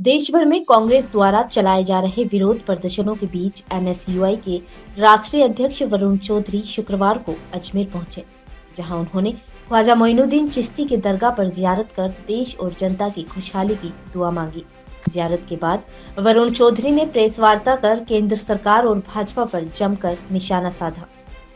देश भर में कांग्रेस द्वारा चलाए जा रहे विरोध प्रदर्शनों के बीच एनएसयूआई के राष्ट्रीय अध्यक्ष वरुण चौधरी शुक्रवार को अजमेर पहुंचे, जहां उन्होंने ख्वाजा मोइनुद्दीन चिश्ती के दरगाह पर जियारत कर देश और जनता की खुशहाली की दुआ मांगी। जियारत के बाद वरुण चौधरी ने प्रेस वार्ता कर केंद्र सरकार और भाजपा पर जमकर निशाना साधा।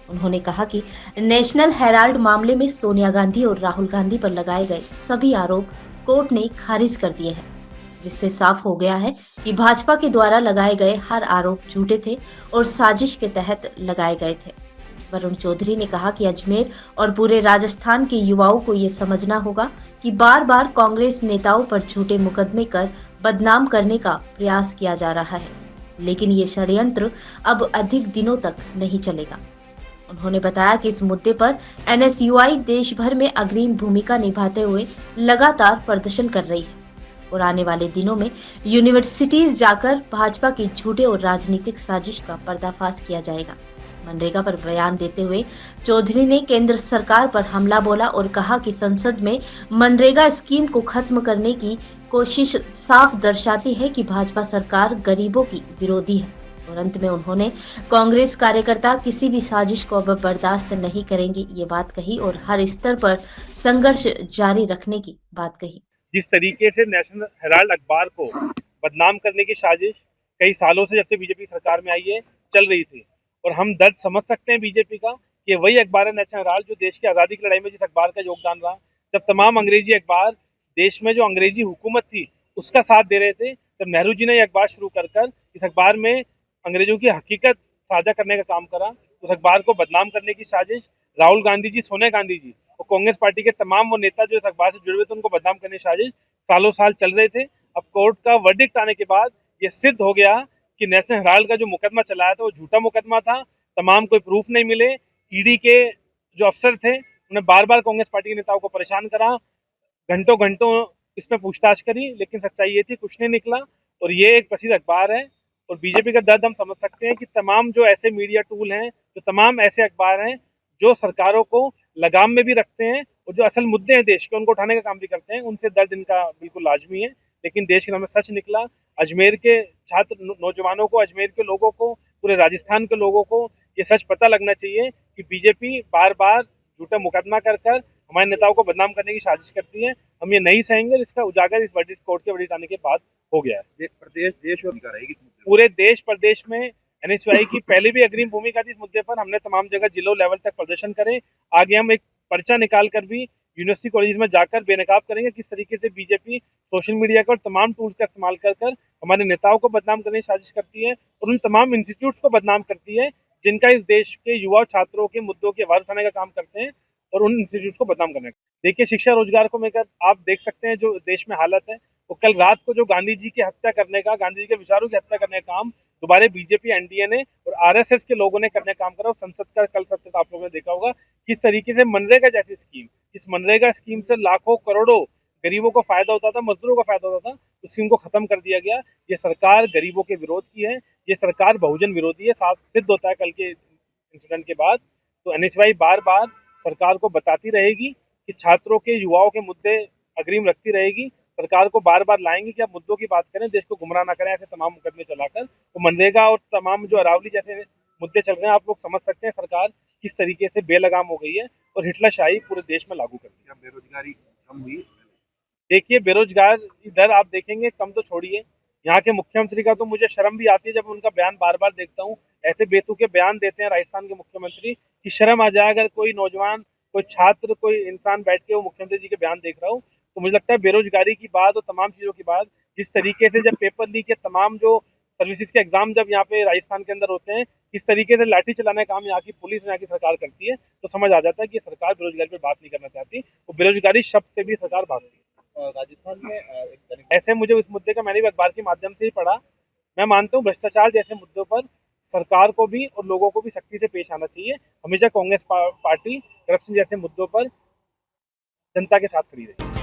उन्होंने कहा कि नेशनल हेराल्ड मामले में सोनिया गांधी और राहुल गांधी पर लगाए गए सभी आरोप कोर्ट ने खारिज कर दिए हैं, जिससे साफ हो गया है कि भाजपा के द्वारा लगाए गए हर आरोप झूठे थे और साजिश के तहत लगाए गए थे। वरुण चौधरी ने कहा कि अजमेर और पूरे राजस्थान के युवाओं को ये समझना होगा कि बार बार कांग्रेस नेताओं पर झूठे मुकदमे कर बदनाम करने का प्रयास किया जा रहा है, लेकिन ये षड्यंत्र अब अधिक दिनों तक नहीं चलेगा। उन्होंने बताया कि इस मुद्दे पर एनएसयूआई देश भर में अग्रिम भूमिका निभाते हुए लगातार प्रदर्शन कर रही है और आने वाले दिनों में यूनिवर्सिटीज जाकर भाजपा की झूठे और राजनीतिक साजिश का पर्दाफाश किया जाएगा। मनरेगा पर बयान देते हुए चौधरी ने केंद्र सरकार पर हमला बोला और कहा कि संसद में मनरेगा स्कीम को खत्म करने की कोशिश साफ दर्शाती है कि भाजपा सरकार गरीबों की विरोधी है। और अंत में उन्होंने कांग्रेस कार्यकर्ता किसी भी साजिश को अब बर्दाश्त नहीं करेंगे, ये बात कही और हर स्तर पर संघर्ष जारी रखने की बात कही। जिस तरीके से नेशनल हेराल्ड अखबार को बदनाम करने की साजिश कई सालों से, जब से बीजेपी सरकार में आई है, चल रही थी, और हम दर्द समझ सकते हैं बीजेपी का कि वही अखबार है नेशनल हेराल्ड जो देश की आज़ादी की लड़ाई में जिस अखबार का योगदान रहा, जब तमाम अंग्रेजी अखबार देश में जो अंग्रेजी हुकूमत थी उसका साथ दे रहे थे, जब नेहरू जी ने यह अखबार शुरू कर इस अखबार में अंग्रेजों की हकीकत साझा करने का काम करा, उस अखबार को बदनाम करने की साजिश राहुल गांधी जी, सोनिया गांधी जी और कांग्रेस पार्टी के तमाम वो नेता जो इस अखबार से जुड़े हुए थे उनको बदनाम करने की साजिश सालों साल चल रहे थे। अब कोर्ट का वर्डिक्ट आने के बाद ये सिद्ध हो गया कि नेशनल हेराल्ड का जो मुकदमा चलाया था वो झूठा मुकदमा था, तमाम कोई प्रूफ नहीं मिले। ईडी के जो अफसर थे उन्हें बार बार कांग्रेस पार्टी के नेताओं को परेशान करा, घंटों घंटों इसमें पूछताछ करी, लेकिन सच्चाई ये थी कुछ नहीं निकला। और ये एक प्रसिद्ध अखबार है और बीजेपी का दर्द हम समझ सकते हैं कि तमाम जो ऐसे मीडिया टूल हैं, जो तमाम ऐसे अखबार हैं जो सरकारों को लगाम में भी रखते हैं और जो असल मुद्दे हैं देश के उनको उठाने का काम भी करते हैं, उनसे दर्द इनका बिल्कुल लाजमी है। लेकिन देश के नाम में सच निकला। अजमेर के छात्र नौजवानों को, अजमेर के लोगों को, पूरे राजस्थान के लोगों को ये सच पता लगना चाहिए कि बीजेपी बार बार झूठा मुकदमा कर हमारे नेताओं को बदनाम करने की साजिश करती है। हम ये नहीं सहेंगे। इसका उजागर इस वर्डिक्ट कोर्ट के वर्डिक्ट आने के बाद हो गया है। प्रदेश देश और रहेगी पूरे देश प्रदेश में एनएसयूआई की पहले भी अग्रिम भूमिका थी इस मुद्दे पर। हमने तमाम जगह जिलों लेवल तक प्रदर्शन करे। आगे हम एक पर्चा निकाल कर भी यूनिवर्सिटी कॉलेज में जाकर बेनकाब करेंगे किस तरीके से बीजेपी सोशल मीडिया का और तमाम टूल्स का इस्तेमाल कर हमारे नेताओं को बदनाम करने की साजिश करती है और उन तमाम इंस्टीट्यूट्स को बदनाम करती है जिनका इस देश के युवा छात्रों के मुद्दों की आवाज उठाने का काम करते हैं और उन इंस्टीट्यूट्स को बदनाम करने का। देखिए, शिक्षा रोजगार को लेकर आप देख सकते हैं जो देश में हालत है। वो कल रात को जो गांधी जी की हत्या करने का, गांधी जी के विचारों की हत्या करने का काम दोबारा बीजेपी, एनडीए ने और आरएसएस के लोगों ने करने का काम करा। संसद का कल सत्र आप लोगों ने देखा होगा किस तरीके से मनरेगा जैसी स्कीम, इस मनरेगा स्कीम से लाखों करोड़ों गरीबों को फायदा होता था, मजदूरों को फायदा होता था, उस स्कीम को खत्म कर दिया गया। ये सरकार गरीबों के विरोध की है, ये सरकार बहुजन विरोधी है। साफ सिद्ध होता है कल के इंसिडेंट के बाद। तो एनएसयूआई बार बार सरकार को बताती रहेगी कि छात्रों के, युवाओं के मुद्दे अग्रिम रखती रहेगी। सरकार को बार बार लाएंगे कि आप मुद्दों की बात करें, देश को गुमराह ना करें ऐसे तमाम मुकदमे चलाकर। तो मनरेगा और तमाम जो अरावली जैसे मुद्दे चल रहे हैं, आप लोग समझ सकते हैं सरकार किस तरीके से बेलगाम हो गई है और हिटलरशाही पूरे देश में लागू कर दी है। बेरोजगारी कम हुई। देखिए, बेरोजगार दर आप देखेंगे कम तो छोड़िए, यहाँ के मुख्यमंत्री का तो मुझे शर्म भी आती है जब उनका बयान बार बार देखता हूँ। ऐसे बेतुके बयान देते हैं राजस्थान के मुख्यमंत्री कि शर्म आ जाए अगर कोई नौजवान, कोई छात्र, कोई इंसान बैठ के वो मुख्यमंत्री जी के बयान देख रहा हूँ। तो मुझे लगता है बेरोजगारी की बात और तमाम चीज़ों की बात, जिस तरीके से जब पेपर लीक के तमाम जो सर्विसेज के एग्जाम जब यहाँ पे राजस्थान के अंदर होते हैं, किस तरीके से लाठी चलाने का काम यहाँ की पुलिस और यहाँ की सरकार करती है, तो समझ आ जाता है कि सरकार बेरोजगारी पर बात नहीं करना चाहती। वो बेरोजगारी शब्द से भी सरकार भागती है। राजस्थान में ऐसे मुझे उस मुद्दे का मैंने भी अखबार के माध्यम से ही पढ़ा। मैं मानता हूँ भ्रष्टाचार जैसे मुद्दों पर सरकार को भी और लोगों को भी सख्ती से पेश आना चाहिए। हमेशा कांग्रेस पार्टी करप्शन जैसे मुद्दों पर जनता के साथ खड़ी रही।